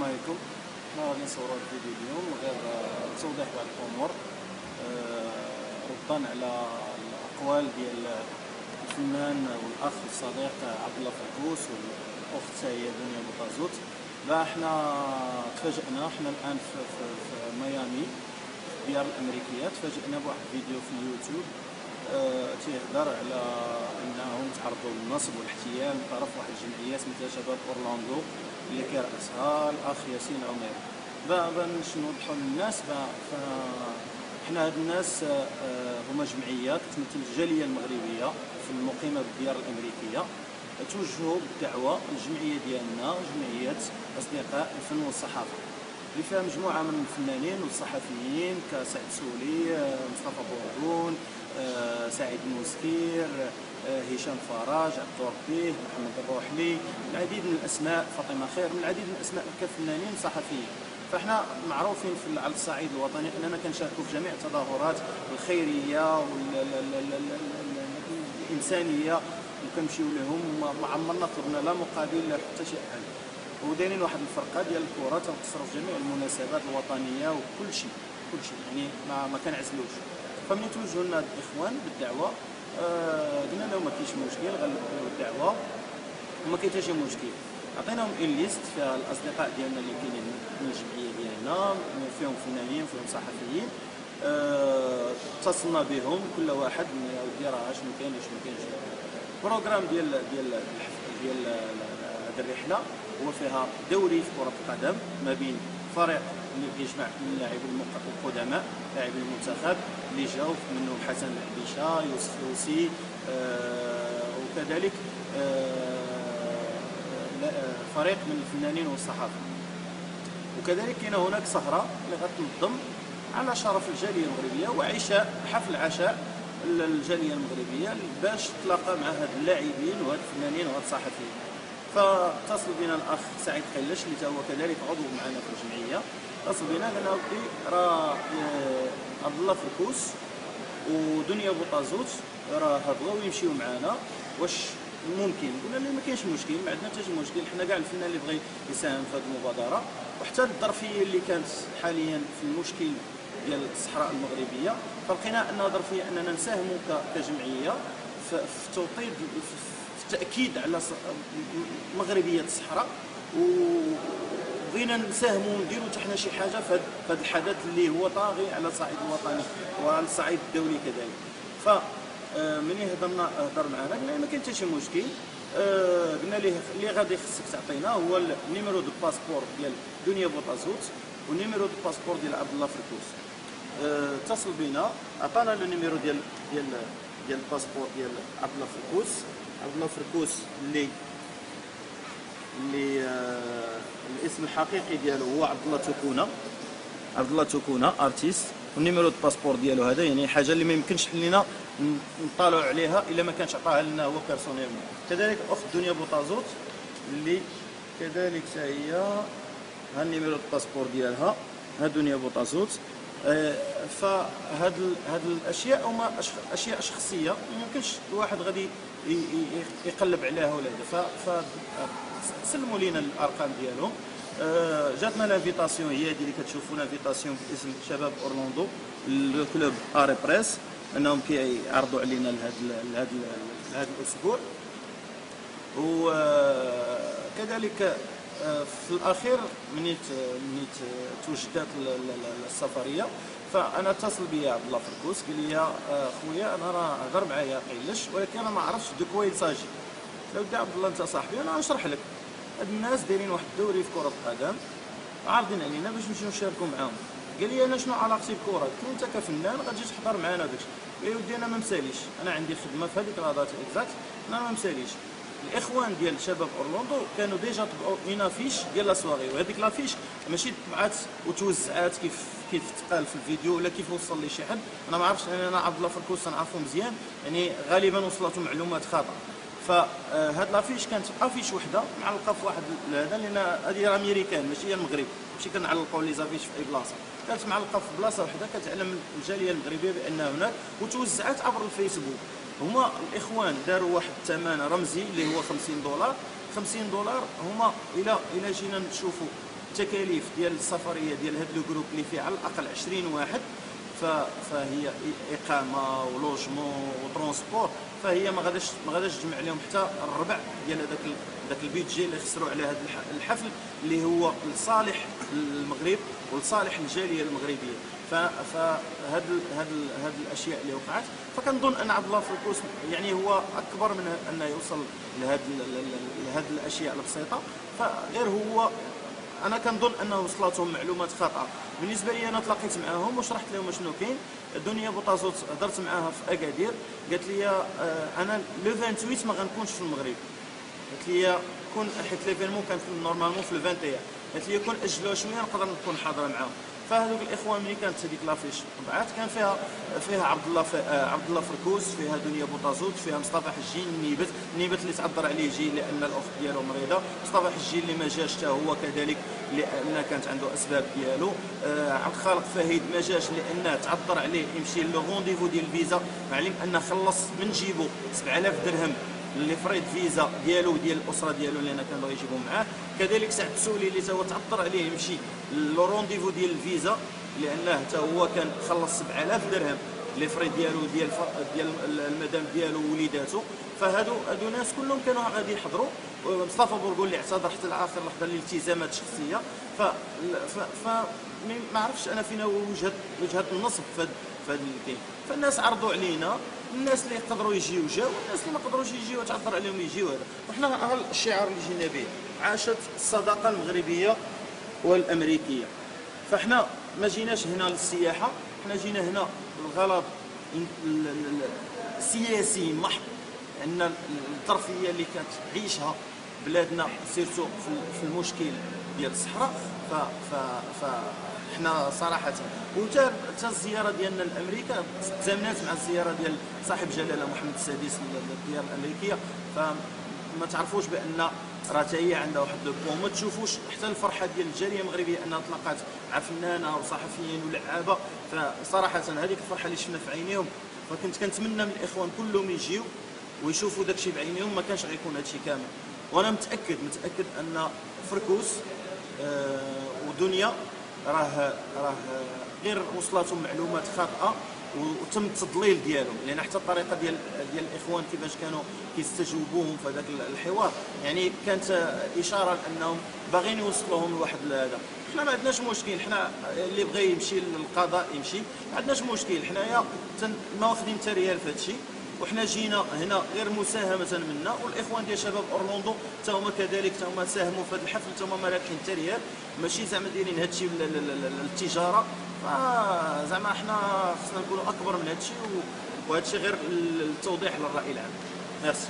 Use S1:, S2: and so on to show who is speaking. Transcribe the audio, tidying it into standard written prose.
S1: السلام عليكم. حنا غادي نصوروا الفيديو اليوم غير توضيح بعض الامور، ردا على الاقوال ديال الفنان والاخ والصديق عبد الله فركوس والاخت هي دنيا بوطازوت. حنا تفاجئنا، حنا الان في ميامي في الديار الامريكيه. تفاجئنا بواحد الفيديو في اليوتيوب تيهضر على انهم تعرضوا للنصب والاحتيال من طرف واحد الجمعيه سميتها شباب اورلاندو اللي كيرأسها الاخ ياسين عمير. باش نوضحوا للناس، حنا هاد الناس هما جمعيه كتمثل الجاليه المغربيه في المقيمه بالديار الامريكيه. توجهوا بالدعوه الجمعيه ديالنا جمعيه اصدقاء الفن والصحافه اللي فيها مجموعه من الفنانين والصحفيين كسعد سولي، مصطفى بوردون، سعيد المسكير، هشام فراج، عبد الربيه، محمد الروحلي، العديد من الاسماء، فاطمه خير، من العديد من الاسماء كفنانين صحفيين. فاحنا معروفين على الصعيد الوطني اننا كنشاركوا في جميع التظاهرات الخيريه والانسانيه وكنمشيو لهم. ما عمرنا طلبنا لا مقابل لا حتى شي حاجه، ودايرين واحد الفرقه ديال الكره تنقصروا في جميع المناسبات الوطنيه وكل شيء يعني ما كنعزلوش. فملي توجهوا لنا الاخوان بالدعوه قلنا لهم ما كاينش مشكل، غنلبيو الدعوه وما كاين حتى شي مشكل. عطيناهم ان ليست فيها الاصدقاء ديالنا اللي كاينين من الجمعيه ديالنا، فيهم فنانين فيهم صحفيين. اتصلنا بهم كل واحد ودي راه شنو كاين شنو كاين. البروغرام ديال هذه الرحله هو فيها دوري في كره القدم ما بين فريق اللي كيجمع من اللاعبين القدماء لاعبين المنتخب اللي جاوا منهم حسن العبيشه، يوسف لوسي، وكذلك فريق من الفنانين والصحافه. وكذلك كاين هناك سهره اللي غتنظم على شرف الجاليه المغربيه وعشاء حفل عشاء الجاليه المغربيه باش تلاقى مع هاد اللاعبين وهاد الفنانين وهاد الصحفيين. فاتصل بنا الاخ سعيد قلش اللي هو كذلك عضو معنا في الجمعيه. اتصل بنا قال لنا ودي راه عبد الله فركوس ودنيا بوطازوت راه بغاو يمشيو معنا، واش ممكن؟ قلنا له ما كاينش مشكل، ما عندنا حتى شي مشكل، حنا كاع الفنان اللي بغى يساهم في هذه المبادره. وحتى الظرفيه اللي كانت حاليا في المشكل ديال الصحراء المغربيه، فلقينا انها ظرفيه اننا نساهموا كجمعيه في توطيد في التاكيد على مغربيه الصحراء، وبغينا نساهموا ونديروا حتى حنا شي حاجه في هذا الحدث اللي هو طاغي على الصعيد الوطني وعلى الصعيد الدولي كذلك. ملي هضر معنا قلنا ما كاين حتى شي مشكل. قلنا ليه اللي غادي خصك تعطينا هو النيميرو دو باسبور ديال دنيا بوطازوت والنيميرو دو باسبور ديال عبد الله فركوس. اتصل بنا عطانا لو نيميرو ديال الباسبور ديال عبد الله فركوس. عبد الله فركوس اللي الاسم الحقيقي ديالو هو عبد الله توكونه ارتيست. والنيميرو دو باسبور ديالو هذا يعني حاجه اللي ما يمكنش لينا نطالعوا عليها الا ما كانش عطاها لنا هو بيرسونيلمون. كذلك اخت دنيا بوطازوت اللي كذلك هي ها النيميرو دو باسبور ديالها، ها دنيا بوطازوت. فهاد الاشياء هما اشياء شخصيه ما يمكنش الواحد غادي يقلب عليها ولا هذا. سلموا لينا الارقام ديالهم. جاتنا لانفيتاسيون هي هذه اللي كتشوفوا لانفيتاسيون باسم شباب اورلاندو الكلوب اري بريس انهم كيعرضوا علينا لهذا الاسبوع. وكذلك في الاخير مني توجدت السفريه، فانا اتصل بيا عبد الله فركوس قال لي خويا انا راه هضر معايا قيلش ولكن انا ما عرفتش دو كوا يساجي. لو دا عبد الله انت صاحبي انا غنشرح لك. هاد الناس دايرين واحد الدوري في كره القدم عارضين علينا باش نمشيو نشاركوا معاهم. قال لي انا شنو علاقتي بالكره؟ قلت له انت كفنان غتجي تحضر معنا داكشي. قال لي ودي انا ما مساليش، انا عندي خدمه في هذيك لا دات اكزاكت، انا ما مساليش. الاخوان ديال شباب اورلاندو كانوا ديجا طبعوا اون افيش ديال لا سواغي، وهذيك لافيش ماشي طبعات وتوزعات كيف تقال في الفيديو ولا كيف وصل لي شي حد. انا ما عرفتش، انا عبد الله فركوس نعرفو مزيان، يعني غالبا وصلته معلومات خاطئه. فهاد لافيش كانت افيش وحده معلقه في واحد هذا، لان هذه راه امريكان ماشي هي المغرب، ماشي كنعلقوا لي زافيش في اي بلاصه، كانت معلقه في بلاصه وحده كتعلم الجاليه المغربيه بان هناك، وتوزعت عبر الفيسبوك. هما الاخوان داروا واحد الثمن رمزي اللي هو $50. $50 هما الى جينا نشوفوا التكاليف ديال السفريه ديال هذا لو جروب اللي فيه على الاقل 20 واحد، فهي اقامه ولوجمون وترونسبور، فهي ما غاداش تجمع لهم حتى الربع ديال داك البيدجي اللي خسروا على هذا الحفل اللي هو لصالح المغرب ولصالح الجاليه المغربيه. هاد الاشياء اللي وقعت، فكنظن ان عبد الله فركوس يعني هو اكبر من انه يوصل لهاد الاشياء البسيطه، فغير هو انا كنظن انه وصلتهم معلومات خاطئه. بالنسبه لي انا تلاقيت معاهم وشرحت لهم شنو كاين. دنيا بوطازوت هضرت معاها في اكادير، قالت لي انا لو 28 ما غنكونش في المغرب، قالت لي كون حيت ليفينمون كان نورمالمون في لو 21، قالت لي كون اجلوها شويه نقدر نكون حاضره معاهم. فهذوك الاخوان ملي كانت هذيك لافيش طبعات كان فيها عبد الله فركوس، فيها دنيا بوطازوت، فيها مصطفى حجي النيبت اللي تعذر عليه يجي لان الاخت ديالو مريضه، مصطفى حجي اللي ما جاش حتى هو كذلك لان كانت عنده اسباب ديالو، عبد الخالق فهيد ما جاش لانه تعذر عليه يمشي لو رونديفو ديال الفيزا، معلم انه خلص من جيبو 7000 درهم اللي فريد فيزا ديالو وديال الاسره ديالو اللي انا كان باغي يجيبهم معاه. كذلك سعد السولي اللي هو تعثر عليه يمشي لو رونديفو ديال الفيزا لانه حتى هو كان خلص 7000 درهم لي فري ديالو ديال المدام ديالو ووليداتو. فهادو ناس كلهم كانوا غادي يحضروا. مصطفى بورقول اللي اعتذر حتى لاخر لحظه لالتزامات شخصيه. ف ما عرفتش انا فينا وجهه النصب في هذا اللي كاين. فالناس عرضوا علينا، الناس اللي يقدروا يجيو جاو، والناس اللي ما قدروش يجيو تعذر عليهم يجيو. هذا وحنا الشعار اللي جينا به عاشت الصداقه المغربيه والامريكيه. فاحنا ما جيناش هنا للسياحه، حنا جينا هنا الغرض سياسي محض، ان الظرفيه اللي كانت تعيشها بلادنا سيرتو في المشكل ديال الصحراء. فاحنا صراحه وتا الزياره ديالنا لامريكا تزامنات مع الزياره ديال صاحب جلاله محمد السادس للديار الامريكيه. فما تعرفوش بان راه حتى هي عندها واحد لو بوان، ما تشوفوش حتى الفرحه ديال الجاليه المغربيه انها تلاقات مع فنانه وصحفيين ولعابه. فصراحه هذيك الفرحه اللي شفنا في عينيهم، فكنت كنتمنى من الاخوان كلهم يجيو ويشوفوا داكشي بعينيهم. ما كانش غيكون هادشي كامل، وانا متاكد ان فركوس ودنيا راه غير وصلتهم معلومات خاطئه وتم التضليل ديالهم، لان حتى الطريقه ديال الاخوان كيفاش كانوا كيستجوبوهم في هذاك الحوار يعني كانت اشاره لانهم باغيين يوصلوهم لواحد هذا. حنا ما عندناش مشكل، حنا اللي بغى يمشي للقضاء يمشي، ما عندناش مشكل. حنايا ما واخدين حتى ريال في هادشي، وحنا جينا هنا غير مساهمه منا. والاخوان ديال شباب اورلاندو حتى هما كذلك، حتى هما ساهموا في هذا الحفل، حتى هما ما رابحين حتى ريال، ماشي زعما دايرين هادشي للتجاره. فزعما حنا خصنا نكونوا اكبر من هادشي، وهادشي غير التوضيح للراي العام. ميرسي.